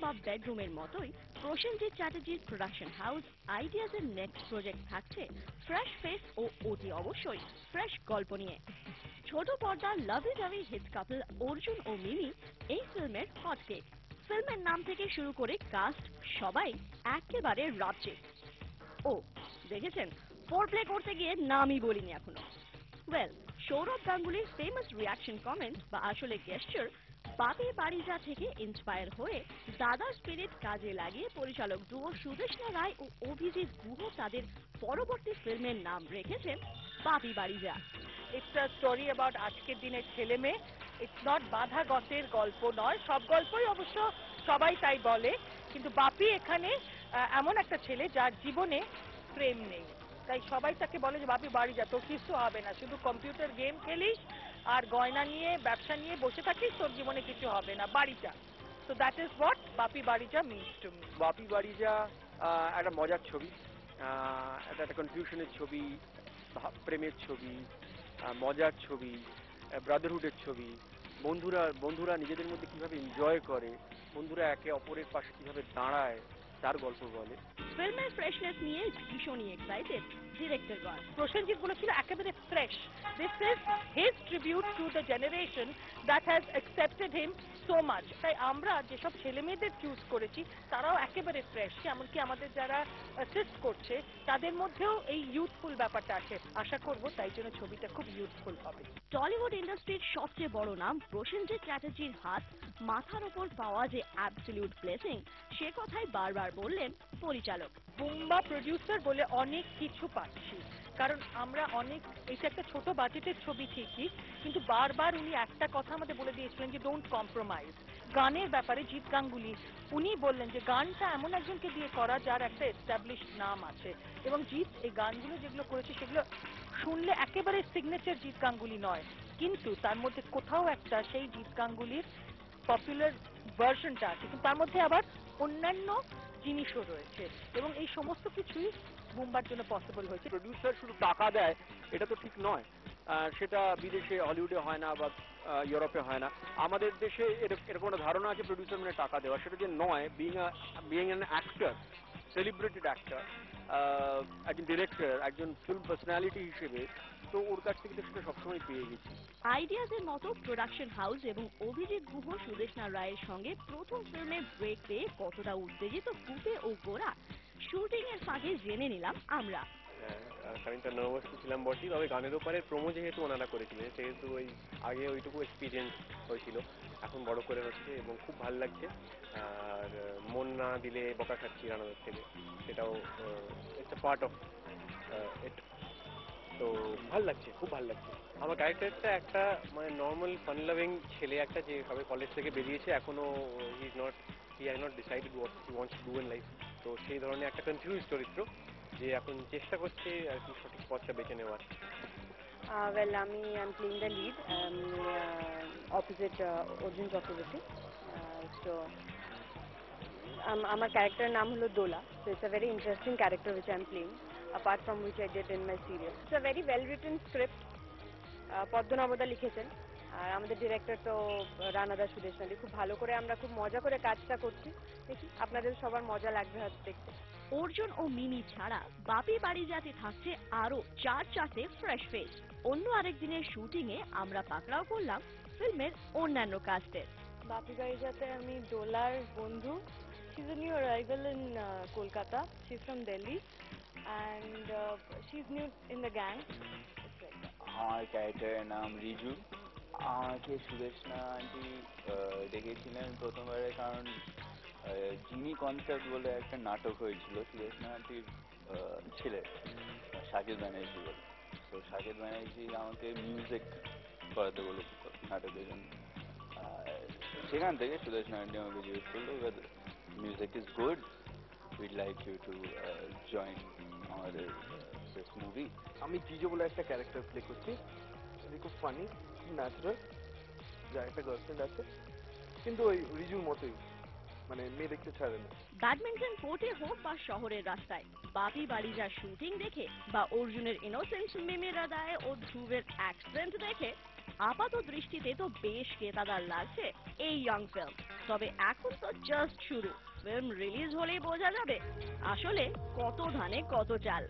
বা বেডরুমের মতোই প্রসেনজিৎ চ্যাটার্জির প্রোডাকশন হাউস আইডিয়াজের নেক্সট প্রজেক্ট থাকছে ফ্রেশ ফেস ও ওটি অবশ্যই ফ্রেশ গল্প নিয়ে। ছোট পর্দার lovey dovey hit couple Arjun ও মিমি এই ফিল্মের হট কেক। ফিল্মের নাম থেকে শুরু করে কাস্ট সবাই একেবারে রাজ্যে। ও দেখেছেন, ফোর প্লে করতে গিয়ে নামই বলিনি এখনো। Well, Sourav গাঙ্গুলির famous reaction comment বা আসলে গেস্টার বাপি বাড়িজা থেকে ইন্সপায়ার হয়ে দাদার স্পিরিট কাজে লাগিয়ে পরিচালক ডুও সুদেষ্ণা রায় ও অভিজিৎ গুহ তাদের পরবর্তী ফিল্মের নাম রেখেছেন বাপি বাড়িজা। ইটস আ স্টোরি অ্যাবাউট আজকের দিনের ছেলে মেয়ে। ইটস নট বাধা গতের গল্প নয়, সব গল্পই অবশ্য সবাই তাই বলে, কিন্তু বাপি এখানে এমন একটা ছেলে যার জীবনে প্রেম নেই, তাই সবাই তাকে বলে যে বাপি বাড়ি যা, তোর কিছু হবে না, শুধু কম্পিউটার গেম খেলিস আর গয়না নিয়ে ব্যবসা নিয়ে বসে থাকিস, তোর জীবনে কিছু হবে না, বাড়ি যা। So that is what Bapi Bari Jaa means to me. Bapi Bari Jaa একটা মজার ছবি, একটা কনফিউশনের ছবি, প্রেমের ছবি, মজার ছবি, ব্রাদারহুডের ছবি। বন্ধুরা নিজেদের মধ্যে কিভাবে এনজয় করে, বন্ধুরা একে অপরের পাশে কিভাবে দাঁড়ায়, তার গল্প বলে। ফিল্মের ফ্রেশনেস নিয়ে ভীষণই এক্সাইটেড ডিরেক্টরগণ। প্রসেনজিৎ বলেছিল একেবারে fresh, this is his tribute to the generation that has accepted him so much. তাই আমরা যেসব ছেলে মেয়েদের চুজ করেছি তারাও একেবারে ফ্রেশ, এমনকি আমাদের যারা অ্যাসিস্ট করছে তাদের মধ্যেও এই ইউথফুল ব্যাপারটা আছে। আশা করব তাই জন্য ছবিটা খুব ইউথফুল হবে। টলিউড ইন্ডাস্ট্রির সবচেয়ে বড় নাম প্রসেনজিৎ চ্যাটার্জির হাত মাথার ওপর পাওয়া যে অ্যাবসলিউট ব্লেসিং, সে কথাই বারবার বললেন পরিচালক। বুম্বা প্রডিউসার বলে অনেক কিছু পাচ্ছি, কারণ আমরা এটা একটা ছোট বাজেটের ছবি ঠিকই, কিন্তু বারবার উনি একটা কথা আমাদের বলে দিয়েছিলেন যে ডোন্ট কম্প্রোমাইজ। গানের ব্যাপারে জিৎ গাঙ্গুলি উনি বললেন যে গানটা এমন একজনকে দিয়ে করা যার একটা এস্টাবলিশড নাম আছে, এবং জিৎ এই গানগুলো যেগুলো করেছে সেগুলো শুনলে একেবারে সিগনেচার জিৎ গাঙ্গুলি নয়, কিন্তু তার মধ্যে কোথাও একটা সেই জিৎ গাঙ্গুলির পপুলার ভার্সনটা আছে, কিন্তু তার মধ্যে আবার অন্যান্য জিনিসও রয়েছে, এবং এই সমস্ত কিছুই বুম্বার জন্য পসিবল হয়েছে। প্রডিউসার শুধু টাকা দেয় এটা তো ঠিক নয়, সেটা বিদেশে হলিউডে হয় না বা ইউরোপে হয় না। আমাদের দেশে এরকম একটা ধারণা আছে প্রডিউসার মানে টাকা দেওয়া, সেটা যে নয়। Being an actor, celebrated actor, একজন ডিরেক্টর, একজন ফিল্ম পার্সোনালিটি হিসেবে, তো ওর কাছ থেকে তো সেটা সবসময় পেয়ে গেছি। আইডিয়াজের মতো প্রোডাকশন হাউস এবং অভিজিৎ গুহ সুদেষ্ণা রায়ের সঙ্গে প্রথম ফিল্মে ব্রেক পেয়ে কতটা উত্তেজিত কুপে ও গোরা, শুটিং এর ফাঁকে জেনে নিলাম আমরা। খানিকটা নার্ভাস ছিলাম বটে, তবে গানের ওপারে প্রোমো যেহেতু ওনারা করেছিলেন সেহেতু ওই আগে ওইটুকু এক্সপিরিয়েন্স হয়েছিল, এখন বড় করে হচ্ছে এবং খুব ভালো লাগছে। আর মন না দিলে বকা খাচ্ছি রানাদার থেকে, সেটাও it's a part of it. তো ভাল লাগছে, খুব ভাল লাগছে। আমার ক্যারেক্টারটা একটা মানে নর্মাল ফান লাভিং ছেলে, একটা যে সবে কলেজ থেকে বেরিয়েছে, এখনো he has not decided what he wants to do in life. তো সেই ধরনের একটা কনফিউজ চরিত্র যে এখন চেষ্টা করছে আর কি সঠিক পথটা বেছে নেওয়ার। Well, I'm playing the lead. Opposite Arjun Chakraborty. So, আমার ক্যারেক্টার নাম হলো দোলা. So it's a very interesting character which I'm playing, apart from which I did in my serial. It's a very well written script. পদ্মনবদা লিখেছেন, আর আমাদের director তো রানাদা সুদেশনালী। খুব ভালো করে আমরা খুব মজা করে কাজটা করছি, দেখি আপনাদের সবার মজা লাগবে হয়তো দেখতে। অর্জুন ও মিমি ছাড়া বাপি বাড়িজাতে থাকছে আরো 4 ফ্রেশ ফেস। অন্য আরেক দিনের শুটিং এ আমরা পাকড়াও করলাম ফিল্মের অন্যান্য কাস্টের। বাপি বাড়িজাতে আমি দোলার বন্ধু। She's a new arrival in Kolkata. She's from Delhi and she's new in the gang. আমার ক্যারেক্টারের নাম রিজু। আমাকে সুদেষ্ণা আন্টি ডেকেছিলেন প্রথমবারে, কারণ জিনি কনসেপ্ট বলে একটা নাটক হয়েছিল সুদেষ্ণা আন্টির ছেলে সাকেত ব্যানার্জি বলে। তো সাকেত ব্যানার্জি আমাকে মিউজিক করাতে বলেছিল নাটকের জন্য। সেখান থেকে সুদেষ্ণা আন্টি আমাকে জিজ্ঞেস করলো, music is good, would like you to join আমাদের দিস মুভি। আমি জিজো বলে একটা ক্যারেক্টার প্লে করছি, খুব ফানি, ন্যাচারাল, যার একটা গার্লফ্রেন্ড আছে, কিন্তু ওই রিজুর মতোই, মানে মেয়ে দেখতে ছাড়ে না। ব্যাডমিন্টন কোর্টে হোক বা শহরের রাস্তায়, বাপি বাড়িজার শুটিং দেখে বা অর্জুনের ইনোসেন্স মিমির রাদায় ও ধ্রুবের অ্যাক্সেন্ট দেখে আপাত দৃষ্টিতে তো বেশ কেতাদার লাগছে এই ইয়ং ফিল্ম, তবে এখন তো জাস্ট শুরু। ফিল্ম রিলিজ হলেই বোঝা যাবে আসলে কত ধানে কত চাল।